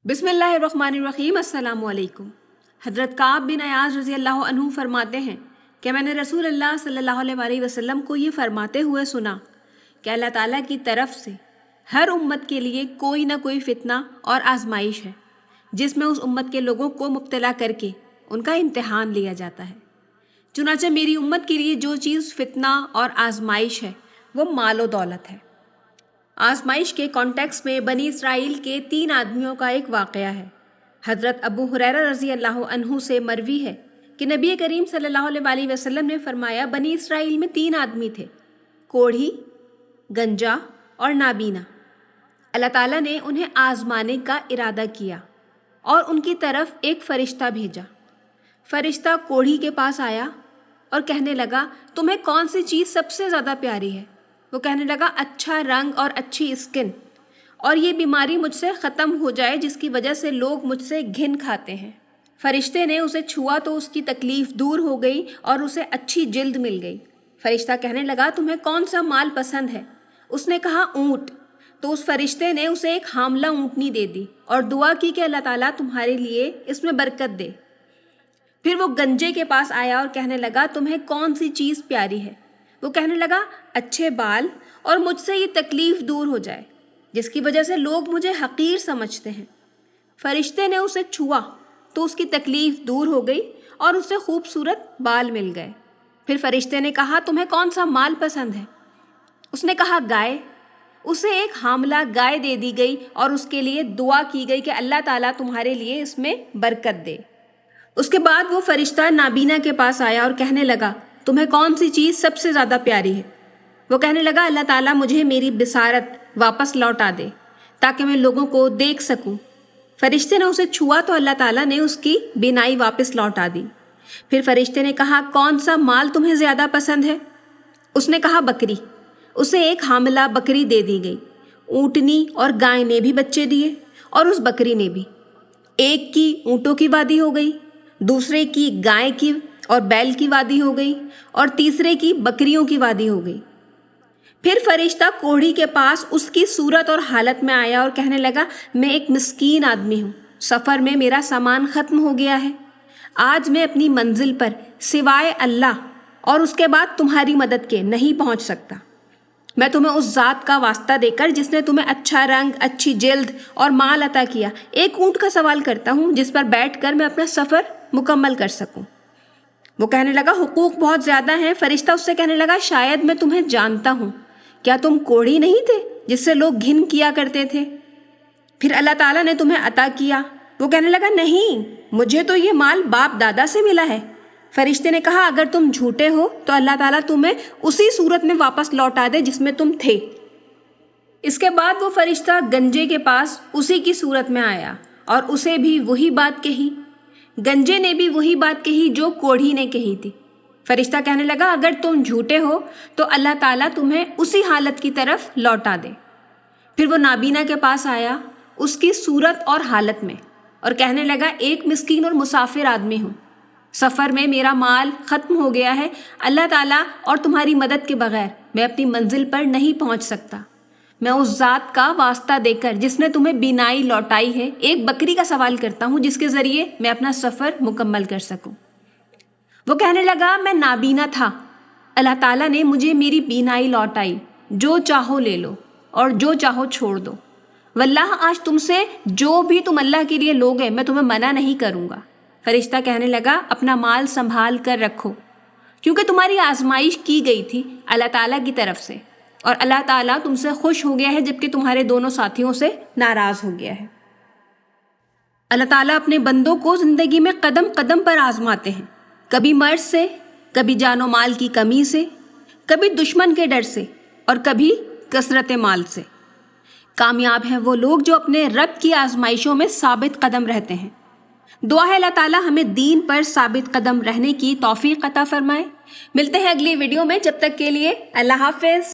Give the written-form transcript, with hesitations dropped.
बिस्मिल्लाहिर्रहमानिर्रहीम। अस्सलामु अलैकुम। हज़रत काब बिन अयाज़ रज़ी अल्लाह अन्हु फरमाते हैं कि मैंने रसूल अल्लाह सल्लल्लाहु अलैहि वसल्लम को ये फरमाते हुए सुना कि अल्लाह ताला की तरफ से हर उम्मत के लिए कोई ना कोई फितना और आजमाइश है जिसमें उस उम्मत के लोगों को मुब्तला करके उनका इम्तिहान लिया जाता है। चुनांचे मेरी उम्मत के लिए जो चीज़ फितना और आजमाइश है वो मालो दौलत है। आजमाइश के कॉन्टेक्स्ट में बनी इसराइल के 3 आदमियों का एक वाक़या है। हज़रत अबू हुरैरा रज़ी अल्लाह अन्हु से मरवी है कि नबी करीम सल्लल्लाहु अलैहि वसल्लम ने फरमाया, बनी इसराइल में 3 आदमी थे, कोढ़ी, गंजा और नाबीना। अल्लाह ताला ने उन्हें आजमाने का इरादा किया और उनकी तरफ एक फ़रिश्ता भेजा। फ़रिश्ता कोढ़ी के पास आया और कहने लगा, तुम्हें कौन सी चीज़ सबसे ज़्यादा प्यारी है? वो कहने लगा, अच्छा रंग और अच्छी स्किन, और ये बीमारी मुझसे ख़त्म हो जाए जिसकी वजह से लोग मुझसे घिन खाते हैं। फरिश्ते ने उसे छुआ तो उसकी तकलीफ़ दूर हो गई और उसे अच्छी जिल्द मिल गई। फरिश्ता कहने लगा, तुम्हें कौन सा माल पसंद है? उसने कहा, ऊँट। तो उस फरिश्ते ने उसे एक हामला ऊँटनी दे दी और दुआ की कि अल्लाह ताला तुम्हारे लिए इसमें बरकत दे। फिर वो गंजे के पास आया और कहने लगा, तुम्हें कौन सी चीज़ प्यारी है? वो कहने लगा, अच्छे बाल और मुझसे ये तकलीफ़ दूर हो जाए जिसकी वजह से लोग मुझे हकीर समझते हैं। फरिश्ते ने उसे छुआ तो उसकी तकलीफ़ दूर हो गई और उसे खूबसूरत बाल मिल गए। फिर फरिश्ते ने कहा, तुम्हें कौन सा माल पसंद है? उसने कहा, गाय। उसे एक हामला गाय दे दी गई और उसके लिए दुआ की गई कि अल्लाह ताला तुम्हारे लिए इसमें बरकत दे। उसके बाद वो फरिश्ता नाबीना के पास आया और कहने लगा, तुम्हें कौन सी चीज़ सबसे ज़्यादा प्यारी है? वो कहने लगा, अल्लाह ताला मुझे मेरी बिसारत वापस लौटा दे ताकि मैं लोगों को देख सकूं। फरिश्ते ने उसे छुआ तो अल्लाह ताला ने उसकी बीनाई वापस लौटा दी। फिर फरिश्ते ने कहा, कौन सा माल तुम्हें ज़्यादा पसंद है? उसने कहा, बकरी। उसे एक हामला बकरी दे दी गई। ऊँटनी और गाय ने भी बच्चे दिए और उस बकरी ने भी। एक की ऊँटों की वादी हो गई, दूसरे की गाय की और बैल की वादी हो गई और तीसरे की बकरियों की वादी हो गई। फिर फरिश्ता कोढ़ी के पास उसकी सूरत और हालत में आया और कहने लगा, मैं एक मिस्कीन आदमी हूँ, सफ़र में मेरा सामान ख़त्म हो गया है। आज मैं अपनी मंजिल पर सिवाय अल्लाह और उसके बाद तुम्हारी मदद के नहीं पहुँच सकता। मैं तुम्हें उस ज़ात का वास्ता देकर जिसने तुम्हें अच्छा रंग, अच्छी जिल्द और माल अता किया, एक ऊँट का सवाल करता हूँ जिस पर बैठकर मैं अपना सफ़र मुकम्मल कर सकूँ। वो कहने लगा, हुकूक बहुत ज़्यादा हैं। फरिश्ता उससे कहने लगा, शायद मैं तुम्हें जानता हूँ, क्या तुम कोढ़ी नहीं थे जिससे लोग घिन किया करते थे? फिर अल्लाह ताला ने तुम्हें अता किया। वो कहने लगा, नहीं, मुझे तो ये माल बाप दादा से मिला है। फरिश्ते ने कहा, अगर तुम झूठे हो तो अल्लाह ताला तुम्हें उसी सूरत में वापस लौटा दे जिसमें तुम थे। इसके बाद वो फरिश्ता गंजे के पास उसी की सूरत में आया और उसे भी वही बात कही। गंजे ने भी वही बात कही जो कोढ़ी ने कही थी। फरिश्ता कहने लगा, अगर तुम झूठे हो तो अल्लाह ताला तुम्हें उसी हालत की तरफ लौटा दे। फिर वो नाबीना के पास आया उसकी सूरत और हालत में और कहने लगा, एक मिस्कीन और मुसाफिर आदमी हूँ, सफ़र में मेरा माल ख़त्म हो गया है। अल्लाह ताला और तुम्हारी मदद के बग़ैर मैं अपनी मंजिल पर नहीं पहुँच सकता। मैं उस ज़ात का वास्ता देकर जिसने तुम्हें बीनाई लौटाई है, एक बकरी का सवाल करता हूँ जिसके ज़रिए मैं अपना सफ़र मुकम्मल कर सकूँ। वो कहने लगा, मैं नाबीना था, अल्लाह ताला ने मुझे मेरी बीनाई लौटाई, जो चाहो ले लो और जो चाहो छोड़ दो। वल्लाह आज तुमसे जो भी तुम अल्लाह के लिए लोगे मैं तुम्हें मना नहीं करूँगा। फरिश्ता कहने लगा, अपना माल संभाल कर रखो क्योंकि तुम्हारी आजमाइश की गई थी अल्लाह ताला की तरफ से और अल्लाह ताला तुमसे खुश हो गया है जबकि तुम्हारे दोनों साथियों से नाराज़ हो गया है। अल्लाह ताला अपने बंदों को ज़िंदगी में कदम कदम पर आजमाते हैं, कभी मर्ज से, कभी जानो माल की कमी से, कभी दुश्मन के डर से और कभी कसरत माल से। कामयाब हैं वो लोग जो अपने रब की आजमाइशों में साबित कदम रहते हैं। दुआ है अल्लाह ताला हमें दीन पर साबित कदम रहने की तौफीक अता फरमाए। मिलते हैं अगली वीडियो में, जब तक के लिए अल्लाह हाफ़िज़।